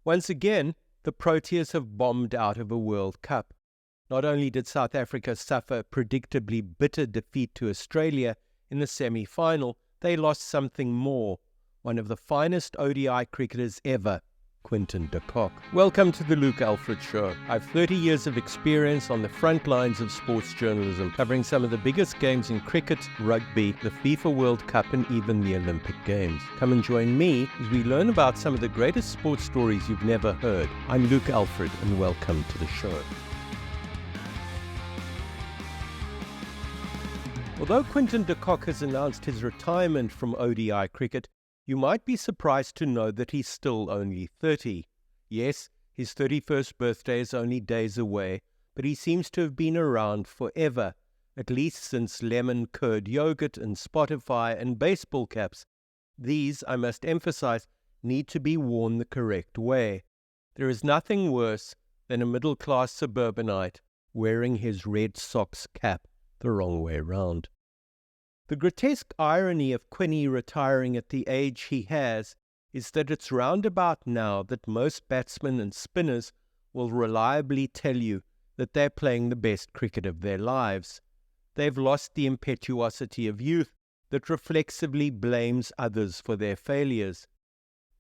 Once again, the Proteas have bombed out of a World Cup. Not only did South Africa suffer a predictably bitter defeat to Australia in the semi-final, they lost something more. One of the finest ODI cricketers ever, Quinnie de Kock. Welcome to the Luke Alfred Show. I have 30 years of experience on the front lines of sports journalism, covering some of the biggest games in cricket, rugby, the FIFA World Cup, and even the Olympic Games. Come and join me as we learn about some of the greatest sports stories you've never heard. I'm Luke Alfred, and welcome to the show. Although Quinnie de Kock has announced his retirement from ODI cricket, you might be surprised to know that he's still only 30. Yes, his 31st birthday is only days away, but he seems to have been around forever, at least since lemon curd yogurt and Spotify and baseball caps. These, I must emphasize, need to be worn the correct way. There is nothing worse than a middle-class suburbanite wearing his Red Sox cap the wrong way round. The grotesque irony of Quinnie retiring at the age he has is that it's roundabout now that most batsmen and spinners will reliably tell you that they're playing the best cricket of their lives. They've lost the impetuosity of youth that reflexively blames others for their failures.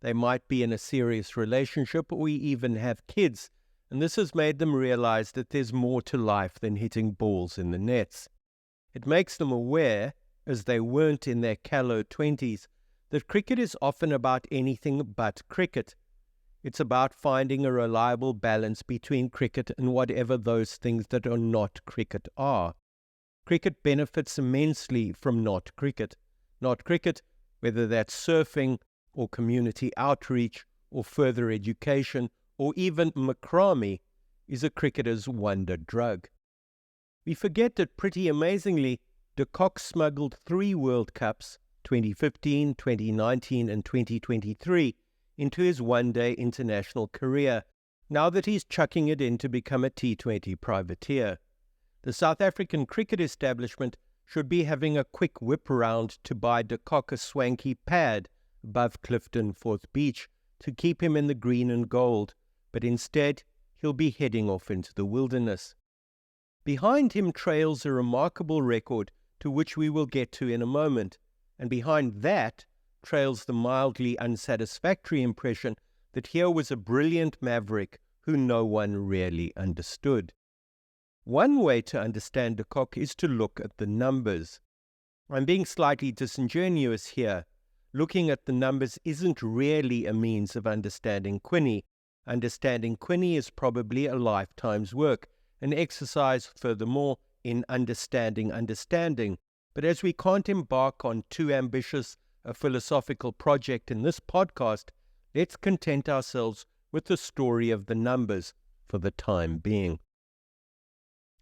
They might be in a serious relationship or even have kids, and this has made them realize that there's more to life than hitting balls in the nets. It makes them aware, as they weren't in their callow 20s, that cricket is often about anything but cricket. It's about finding a reliable balance between cricket and whatever those things that are not cricket are. Cricket benefits immensely from not cricket. Not cricket, whether that's surfing or community outreach or further education or even macrame, is a cricketer's wonder drug. We forget that pretty amazingly, de Kock smuggled 3 World Cups, 2015, 2019 and 2023, into his one-day international career, now that he's chucking it in to become a T20 privateer. The South African cricket establishment should be having a quick whip round to buy de Kock a swanky pad above Clifton Fourth Beach to keep him in the green and gold, but instead he'll be heading off into the wilderness. Behind him trails a remarkable record to which we will get to in a moment, and behind that trails the mildly unsatisfactory impression that here was a brilliant maverick who no one really understood. One way to understand de Kock is to look at the numbers. I'm being slightly disingenuous here. Looking at the numbers isn't really a means of understanding Quinnie. Understanding Quinnie is probably a lifetime's work, an exercise, furthermore, in understanding, but as we can't embark on too ambitious a philosophical project in this podcast, let's content ourselves with the story of the numbers for the time being.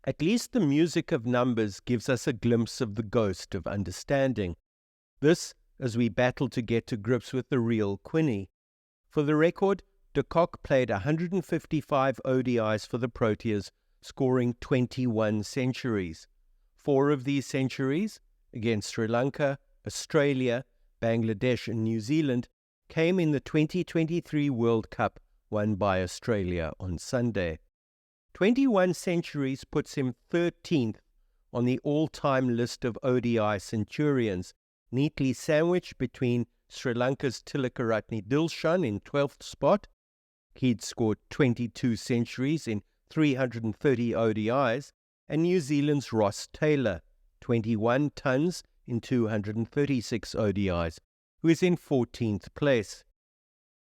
At least the music of numbers gives us a glimpse of the ghost of understanding. This, as we battle to get to grips with the real Quinnie. For the record, de Kock played 155 ODIs for the Proteas, scoring 21 centuries. 4 of these centuries, against Sri Lanka, Australia, Bangladesh and New Zealand, came in the 2023 World Cup won by Australia on Sunday. 21 centuries puts him 13th on the all-time list of ODI centurions, neatly sandwiched between Sri Lanka's Tilakaratne Dilshan in 12th spot. He'd scored 22 centuries in 330 ODIs, and New Zealand's Ross Taylor, 21 tons in 236 ODIs, who is in 14th place.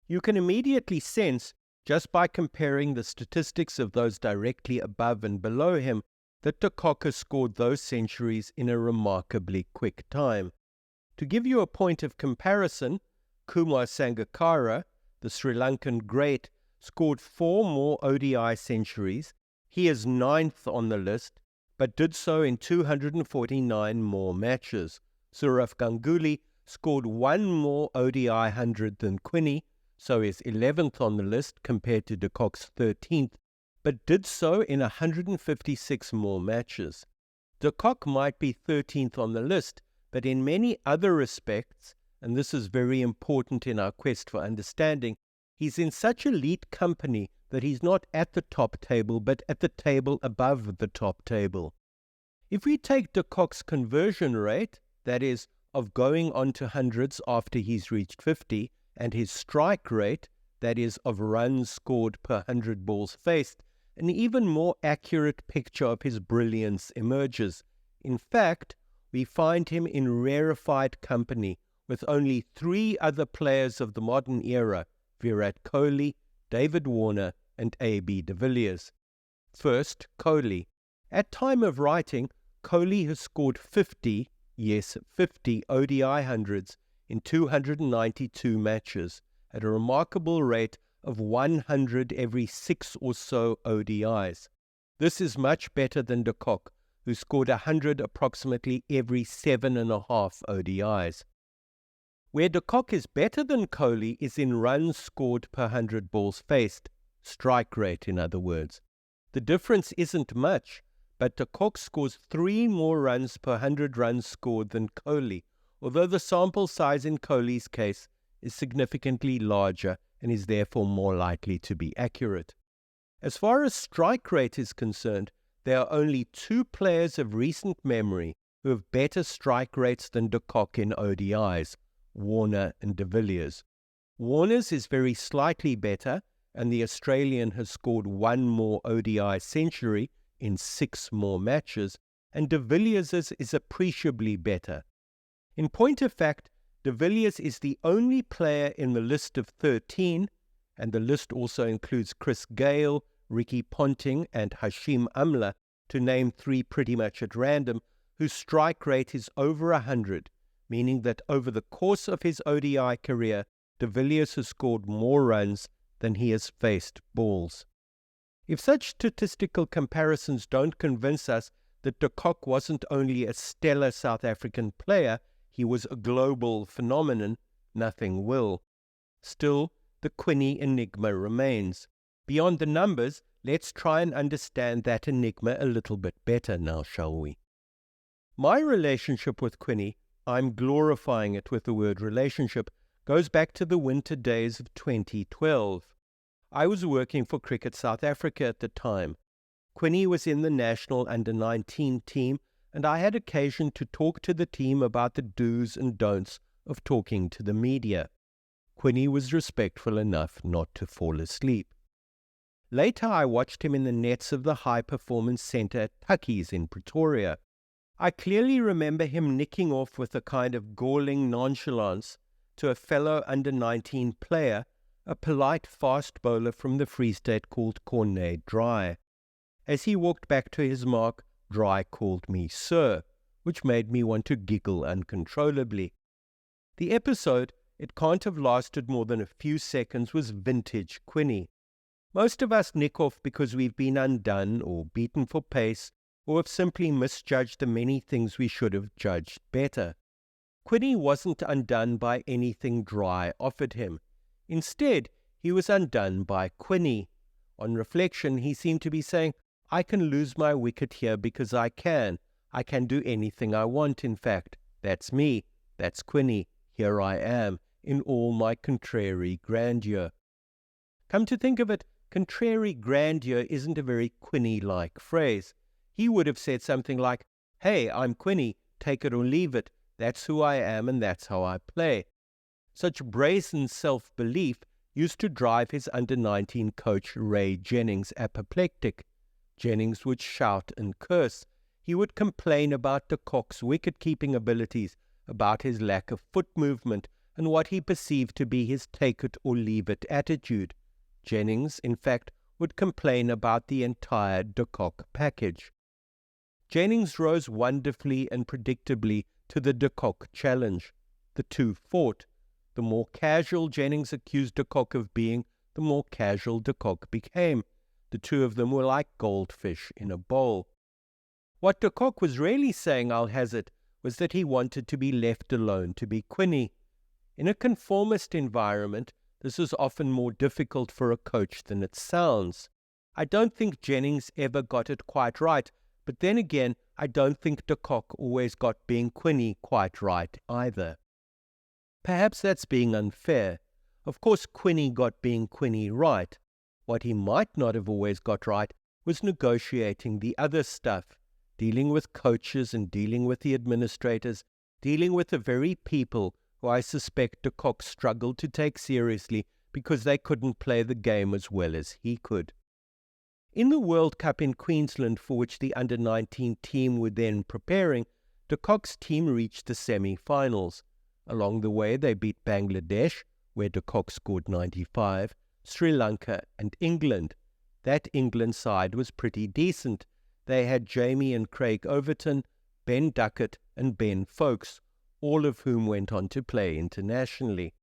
You can immediately sense, just by comparing the statistics of those directly above and below him, that de Kock has scored those centuries in a remarkably quick time. To give you a point of comparison, Kumar Sangakkara, the Sri Lankan great, scored 4 more ODI centuries. He is 9th on the list, but did so in 249 more matches. Sourav Ganguly scored 1 more ODI 100 than Quinnie, so is 11th on the list compared to de Kock's 13th, but did so in 156 more matches. De Kock might be 13th on the list, but in many other respects, and this is very important in our quest for understanding, He's in such elite company that he's not at the top table, but at the table above the top table. If we take de Kock's conversion rate, that is, of going on to hundreds after he's reached 50, and his strike rate, that is, of runs scored per 100 balls faced, an even more accurate picture of his brilliance emerges. In fact, we find him in rarefied company with only 3 other players of the modern era, Virat Kohli, David Warner, and A.B. de Villiers. First, Kohli. At time of writing, Kohli has scored 50 ODI hundreds in 292 matches at a remarkable rate of 100 every 6 or so ODIs. This is much better than de Kock, who scored 100 approximately every 7.5 ODIs. Where de Kock is better than Kohli is in runs scored per 100 balls faced, strike rate in other words. The difference isn't much, but de Kock scores 3 more runs per 100 runs scored than Kohli, although the sample size in Kohli's case is significantly larger and is therefore more likely to be accurate. As far as strike rate is concerned, there are only 2 players of recent memory who have better strike rates than de Kock in ODIs, Warner and de Villiers. Warner's is very slightly better, and the Australian has scored 1 more ODI century in 6 more matches, and de Villiers' is appreciably better. In point of fact, de Villiers is the only player in the list of 13, and the list also includes Chris Gayle, Ricky Ponting, and Hashim Amla, to name 3 pretty much at random, whose strike rate is over 100, meaning that over the course of his ODI career, de Villiers has scored more runs than he has faced balls. If such statistical comparisons don't convince us that de Kock wasn't only a stellar South African player, he was a global phenomenon, nothing will. Still, the Quinnie enigma remains. Beyond the numbers, let's try and understand that enigma a little bit better now, shall we? My relationship with Quinnie, I'm glorifying it with the word relationship, goes back to the winter days of 2012. I was working for Cricket South Africa at the time. Quinnie was in the national under-19 team, and I had occasion to talk to the team about the do's and don'ts of talking to the media. Quinnie was respectful enough not to fall asleep. Later I watched him in the nets of the High Performance Centre at Tuckies in Pretoria. I clearly remember him nicking off with a kind of galling nonchalance to a fellow under-19 player, a polite fast bowler from the Free State called Quinnie Dry. As he walked back to his mark, Dry called me Sir, which made me want to giggle uncontrollably. The episode, it can't have lasted more than a few seconds, was vintage Quinnie. Most of us nick off because we've been undone or beaten for pace, or have simply misjudged the many things we should have judged better. Quinnie wasn't undone by anything Dry offered him. Instead, he was undone by Quinnie. On reflection, he seemed to be saying, I can lose my wicket here because I can. I can do anything I want, in fact. That's me. That's Quinnie. Here I am, in all my contrary grandeur. Come to think of it, contrary grandeur isn't a very Quinnie-like phrase. He would have said something like, Hey, I'm Quinnie, take it or leave it. That's who I am and that's how I play. Such brazen self-belief used to drive his under-19 coach Ray Jennings apoplectic. Jennings would shout and curse. He would complain about de Kock's wicket-keeping abilities, about his lack of foot movement, and what he perceived to be his take-it-or-leave-it attitude. Jennings, in fact, would complain about the entire de Kock package. Jennings rose wonderfully and predictably to the de Kock challenge. The two fought. The more casual Jennings accused de Kock of being, the more casual de Kock became. The two of them were like goldfish in a bowl. What de Kock was really saying, I'll hazard, was that he wanted to be left alone to be Quinnie. In a conformist environment, this is often more difficult for a coach than it sounds. I don't think Jennings ever got it quite right, but then again, I don't think de Kock always got being Quinnie quite right either. Perhaps that's being unfair. Of course, Quinnie got being Quinnie right. What he might not have always got right was negotiating the other stuff, dealing with coaches and dealing with the administrators, dealing with the very people who I suspect de Kock struggled to take seriously because they couldn't play the game as well as he could. In the World Cup in Queensland, for which the under-19 team were then preparing, de Kock's team reached the semi-finals. Along the way, they beat Bangladesh, where de Kock scored 95, Sri Lanka and England. That England side was pretty decent. They had Jamie and Craig Overton, Ben Duckett and Ben Foakes, all of whom went on to play internationally.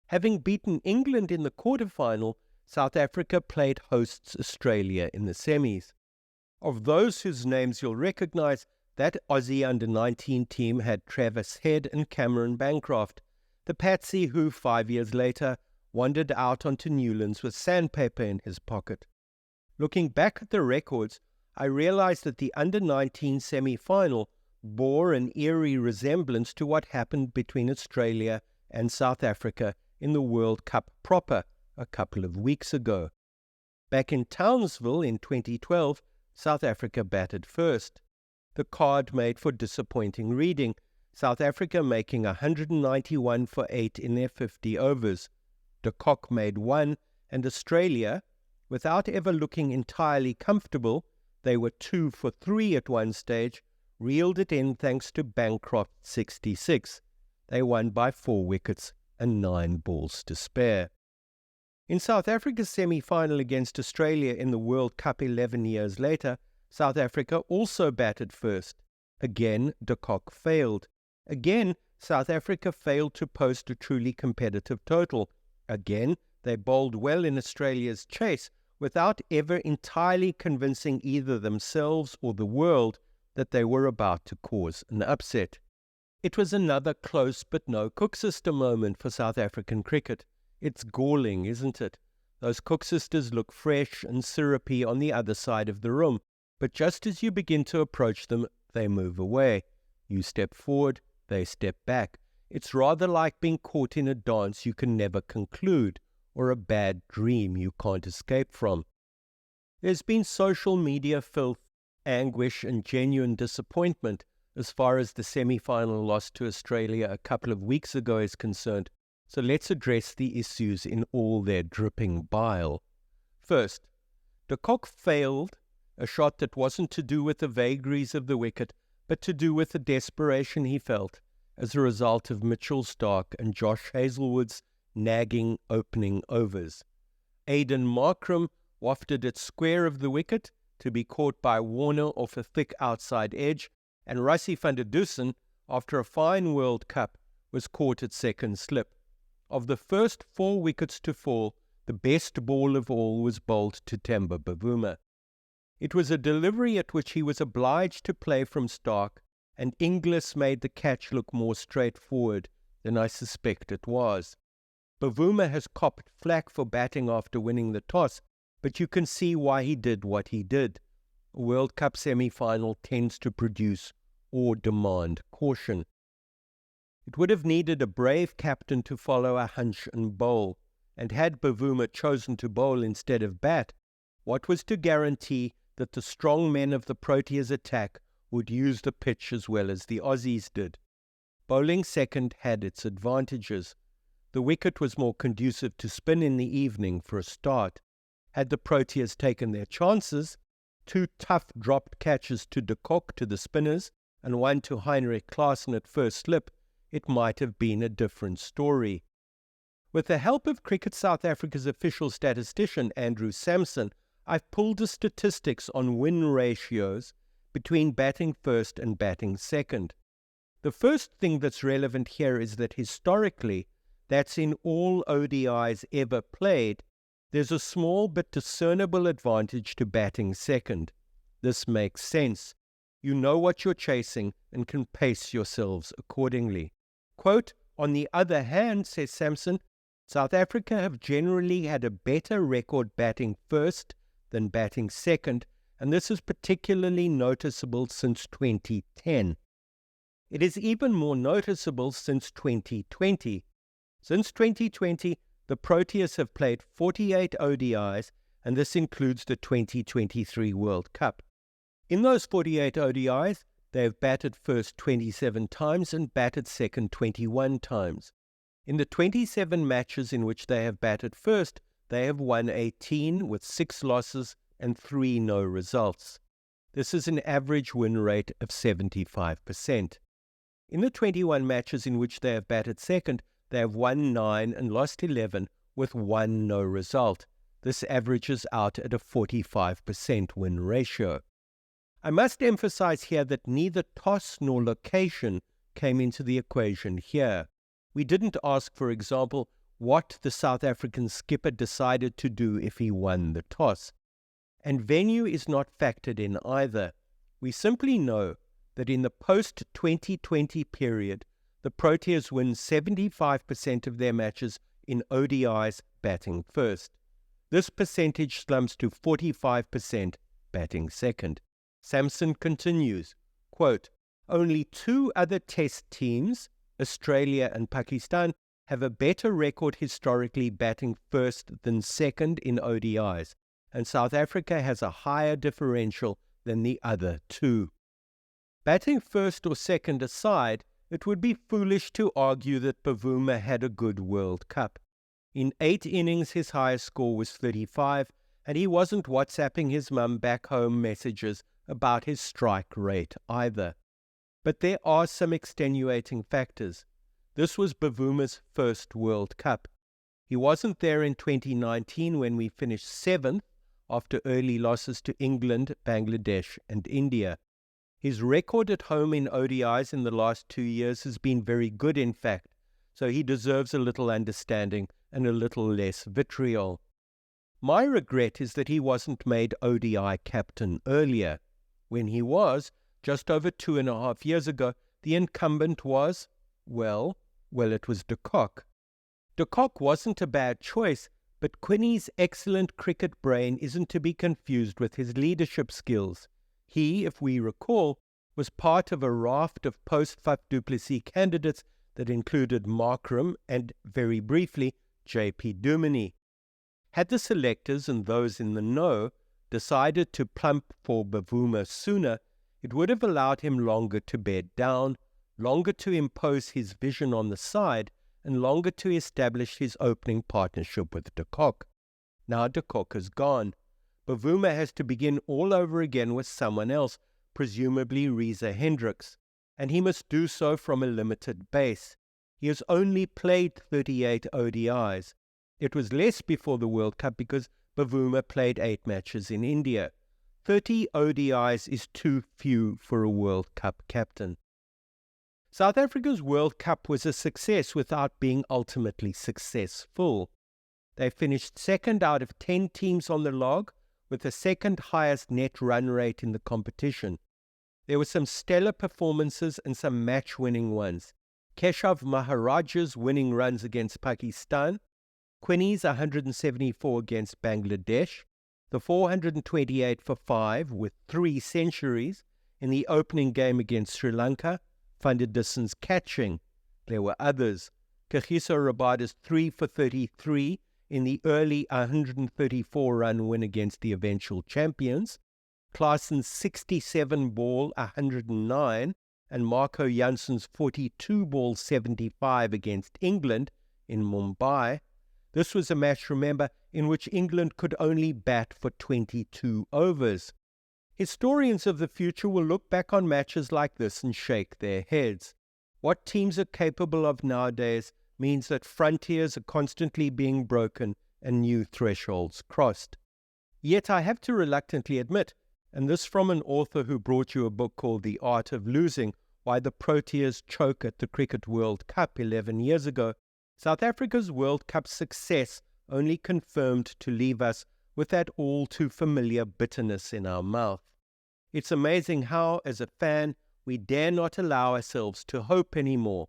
Having beaten England in the quarterfinal, South Africa played hosts Australia in the semis. Of those whose names you'll recognise, that Aussie under-19 team had Travis Head and Cameron Bancroft, the patsy who 5 years later wandered out onto Newlands with sandpaper in his pocket. Looking back at the records, I realised that the under-19 semi-final bore an eerie resemblance to what happened between Australia and South Africa in the World Cup proper a couple of weeks ago. Back in Townsville in 2012, South Africa batted first. The card made for disappointing reading, South Africa making 191 for 8 in their 50 overs. De Kock made 1, and Australia, without ever looking entirely comfortable, they were 2 for 3 at one stage, reeled it in thanks to Bancroft's 66. They won by 4 wickets and 9 balls to spare. In South Africa's semi-final against Australia in the World Cup 11 years later, South Africa also batted first. Again, de Kock failed. Again, South Africa failed to post a truly competitive total. Again, they bowled well in Australia's chase without ever entirely convincing either themselves or the world that they were about to cause an upset. It was another close but no Cook sister moment for South African cricket. It's galling, isn't it? Those Cook sisters look fresh and syrupy on the other side of the room, but just as you begin to approach them, they move away. You step forward, they step back. It's rather like being caught in a dance you can never conclude, or a bad dream you can't escape from. There's been social media filth, anguish and genuine disappointment as far as the semi-final loss to Australia a couple of weeks ago is concerned, so let's address the issues in all their dripping bile. First, de Kock failed a shot that wasn't to do with the vagaries of the wicket, but to do with the desperation he felt as a result of Mitchell Starc and Josh Hazlewood's nagging opening overs. Aidan Markram wafted it square of the wicket to be caught by Warner off a thick outside edge, and Rassie van der Dussen, after a fine World Cup, was caught at second slip. Of the first 4 wickets to fall, the best ball of all was bowled to Temba Bavuma. It was a delivery at which he was obliged to play from Starc, and Inglis made the catch look more straightforward than I suspect it was. Bavuma has copped flack for batting after winning the toss, but you can see why he did what he did. A World Cup semi-final tends to produce or demand caution. It would have needed a brave captain to follow a hunch and bowl, and had Bavuma chosen to bowl instead of bat, what was to guarantee that the strong men of the Proteas attack would use the pitch as well as the Aussies did? Bowling second had its advantages. The wicket was more conducive to spin in the evening for a start. Had the Proteas taken their chances, 2 tough dropped catches to de Kock to the spinners and 1 to Heinrich Klaasen at first slip, it might have been a different story. With the help of Cricket South Africa's official statistician Andrew Sampson, I've pulled the statistics on win ratios between batting first and batting second. The first thing that's relevant here is that historically, that's in all ODIs ever played, there's a small but discernible advantage to batting second. This makes sense. You know what you're chasing and can pace yourselves accordingly. Quote, on the other hand, says Sampson, South Africa have generally had a better record batting first than batting second, and this is particularly noticeable since 2010. It is even more noticeable since 2020. Since 2020, the Proteas have played 48 ODIs, and this includes the 2023 World Cup. In those 48 ODIs, they have batted first 27 times and batted second 21 times. In the 27 matches in which they have batted first, they have won 18 with 6 losses and 3 no results. This is an average win rate of 75%. In the 21 matches in which they have batted second, they have won 9 and lost 11 with 1 no result. This averages out at a 45% win ratio. I must emphasize here that neither toss nor location came into the equation here. We didn't ask, for example, what the South African skipper decided to do if he won the toss. And venue is not factored in either. We simply know that in the post-2020 period, the Proteas win 75% of their matches in ODIs batting first. This percentage slumps to 45% batting second. Sampson continues, quote, "Only 2 other test teams, Australia and Pakistan, have a better record historically batting first than second in ODIs, and South Africa has a higher differential than the other 2. Batting first or second aside, it would be foolish to argue that Bavuma had a good World Cup. In 8 innings, his highest score was 35, and he wasn't WhatsApping his mum back home messages about his strike rate either. But there are some extenuating factors. This was Bavuma's first World Cup. He wasn't there in 2019 when we finished 7th after early losses to England, Bangladesh and India. His record at home in ODIs in the last 2 years has been very good, in fact, so he deserves a little understanding and a little less vitriol. My regret is that he wasn't made ODI captain earlier. When he was, just over 2.5 years ago, the incumbent was, well, it was de Kock. De Kock wasn't a bad choice, but Quinnie's excellent cricket brain isn't to be confused with his leadership skills. He, if we recall, was part of a raft of post-Faf du Plessis candidates that included Markram and, very briefly, J.P. Duminy. Had the selectors and those in the know decided to plump for Bavuma sooner, it would have allowed him longer to bed down, longer to impose his vision on the side, and longer to establish his opening partnership with de Kock. Now de Kock is gone. Bavuma has to begin all over again with someone else, presumably Reza Hendricks, and he must do so from a limited base. He has only played 38 ODIs. It was less before the World Cup because Bavuma played 8 matches in India. 30 ODIs is too few for a World Cup captain. South Africa's World Cup was a success without being ultimately successful. They finished second out of 10 teams on the log, with the second highest net run rate in the competition. There were some stellar performances and some match-winning ones. Keshav Maharaj's winning runs against Pakistan, Quinnie's 174 against Bangladesh, the 428 for 5 with 3 centuries in the opening game against Sri Lanka, Van der Dissen's catching. There were others. Kagiso Rabada's 3 for 33 in the early 134-run win against the eventual champions, Klaassen's 67-ball 109, and Marco Janssen's 42-ball 75 against England in Mumbai. This was a match, remember, in which England could only bat for 22 overs. Historians of the future will look back on matches like this and shake their heads. What teams are capable of nowadays means that frontiers are constantly being broken and new thresholds crossed. Yet I have to reluctantly admit, and this from an author who brought you a book called The Art of Losing, Why the Proteas Choke at the Cricket World Cup 11 years ago, South Africa's World Cup success only confirmed to leave us with that all too familiar bitterness in our mouth. It's amazing how, as a fan, we dare not allow ourselves to hope anymore.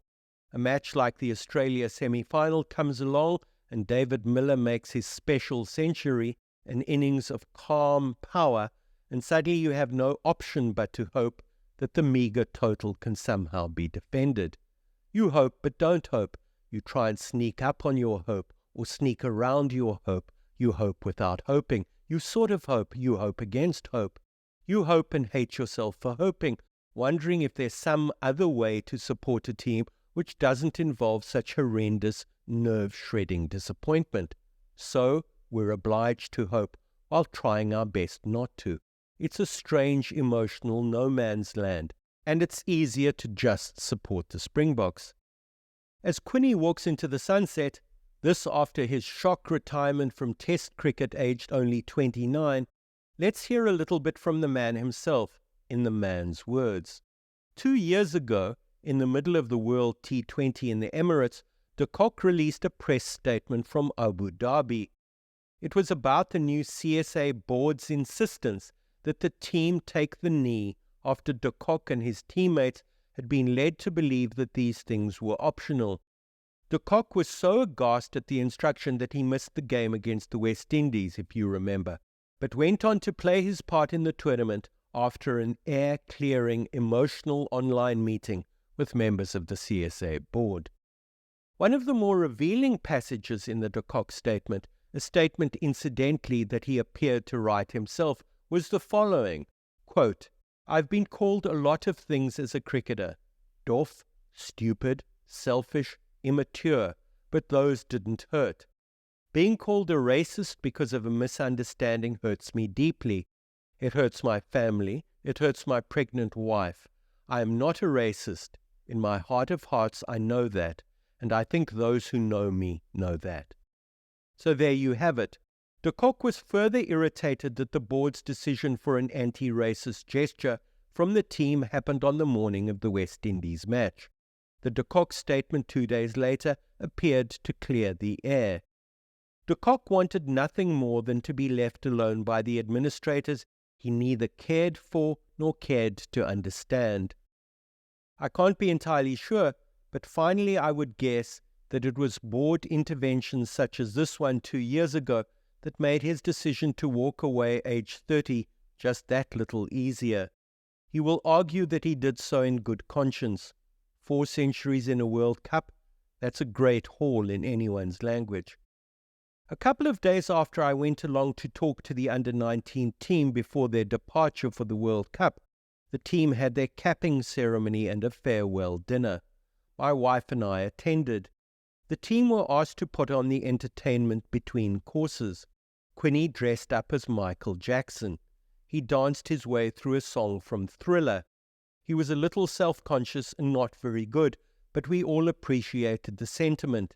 A match like the Australia semi-final comes along and David Miller makes his special century, an innings of calm power, and suddenly you have no option but to hope that the meagre total can somehow be defended. You hope but don't hope. You try and sneak up on your hope or sneak around your hope. You hope without hoping. You sort of hope. You hope against hope. You hope and hate yourself for hoping, wondering if there's some other way to support a team which doesn't involve such horrendous, nerve-shredding disappointment. So we're obliged to hope while trying our best not to. It's a strange emotional no man's land, and it's easier to just support the Springboks. As Quinnie walks into the sunset, this after his shock retirement from Test cricket aged only 29, let's hear a little bit from the man himself, in the man's words. 2 years ago, in the middle of the World T20 in the Emirates, de Kock released a press statement from Abu Dhabi. It was about the new CSA board's insistence that the team take the knee after de Kock and his teammates had been led to believe that these things were optional. De Kock was so aghast at the instruction that he missed the game against the West Indies, if you remember, but went on to play his part in the tournament after an air-clearing, emotional online meeting with members of the CSA board. One of the more revealing passages in the de Kock statement, a statement incidentally that he appeared to write himself, was the following, quote, "I've been called a lot of things as a cricketer, doff, stupid, selfish, immature, but those didn't hurt. Being called a racist because of a misunderstanding hurts me deeply. It hurts my family. It hurts my pregnant wife. I am not a racist. In my heart of hearts, I know that, and I think those who know me know that." So there you have it. De Kock was further irritated that the board's decision for an anti-racist gesture from the team happened on the morning of the West Indies match. The de Kock statement 2 days later appeared to clear the air. De Kock wanted nothing more than to be left alone by the administrators he neither cared for nor cared to understand. I can't be entirely sure, but finally I would guess that it was board interventions such as this one 2 years ago that made his decision to walk away age 30 just that little easier. He will argue that he did so in good conscience. 4 centuries in a World Cup, that's a great haul in anyone's language. A couple of days after I went along to talk to the under-19 team before their departure for the World Cup, the team had their capping ceremony and a farewell dinner. My wife and I attended. The team were asked to put on the entertainment between courses. Quinnie dressed up as Michael Jackson. He danced his way through a song from Thriller. He was a little self-conscious and not very good, but we all appreciated the sentiment.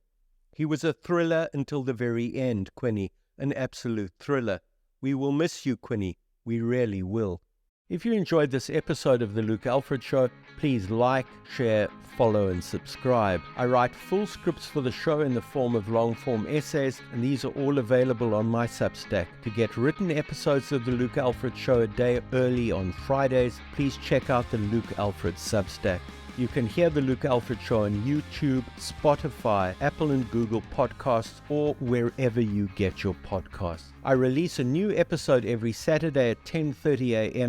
He was a thriller until the very end, Quinnie, an absolute thriller. We will miss you, Quinnie. We really will. If you enjoyed this episode of The Luke Alfred Show, please like, share, follow and subscribe. I write full scripts for the show in the form of long-form essays, and these are all available on my Substack. To get written episodes of The Luke Alfred Show a day early on Fridays, please check out the Luke Alfred Substack. You can hear The Luke Alfred Show on YouTube, Spotify, Apple and Google Podcasts, or wherever you get your podcasts. I release a new episode every Saturday at 10:30 a.m.,